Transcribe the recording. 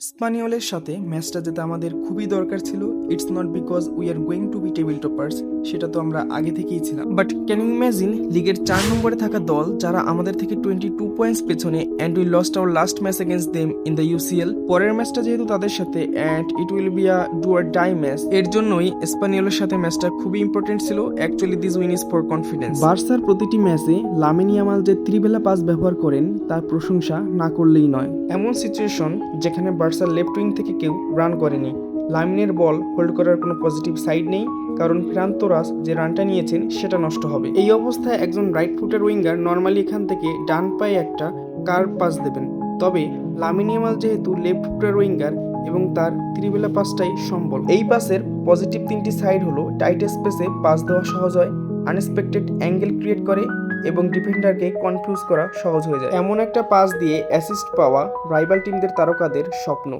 স্পানিওলের সাথে ম্যাচটা যেতে আমাদের খুবই দরকার ছিল। It's not because we are going to be table toppers, সেটা তো আমরা আগে থেকেই ছিলাম। বাট ক্যান ইউ ইমাজিন লিগের 4 নম্বরে থাকা দল যারা আমাদের থেকে 22 পয়েন্টস পেছনে, and we lost our last match against them in the UCL. পরের ম্যাচটা যেহেতু তাদের সাথে, and it will be a do or die match, এর জন্যই স্পানিওলের সাথে ম্যাচটা খুবই ইম্পর্টেন্ট ছিল। Actually this win is for confidence. বার্সার প্রতিটি ম্যাচে লামিন ইয়ামাল যে ত্রিবেলা পাস ব্যবহার করেন তার প্রশংসা না করলেই নয়। এমন সিচুয়েশন যেখানে বার্সার লেফট উইং থেকে কেউ রান করেনি, লামিনের বল হোল্ড করার কোনো পজিটিভ সাইড নেই, কারণ ফেরান তোরাস যে রানটা নিয়েছেন সেটা নষ্ট হবে। এই অবস্থায় একজন রাইট ফুটার উইঙ্গার নর্মালি এখান থেকে ডান পায়ে একটা কার্ভ পাস দেবেন, তবে লামিন ইয়ামাল যেহেতু লেফট ফুটার উইঙ্গার এবং তার ত্রিবেলা পাসটাই সম্বল। এই পাসের পজিটিভ 3টি সাইড হলো টাইট স্পেসে পাস দেওয়া সহজ হয়, আনএক্সপেক্টেড অ্যাঙ্গেল ক্রিয়েট করে এবং ডিফেন্ডারকে কনফিউজ করা সহজ হয়ে যায়। এমন একটা পাস দিয়ে অ্যাসিস্ট পাওয়া রাইভাল টিমদের তারকাদের স্বপ্ন।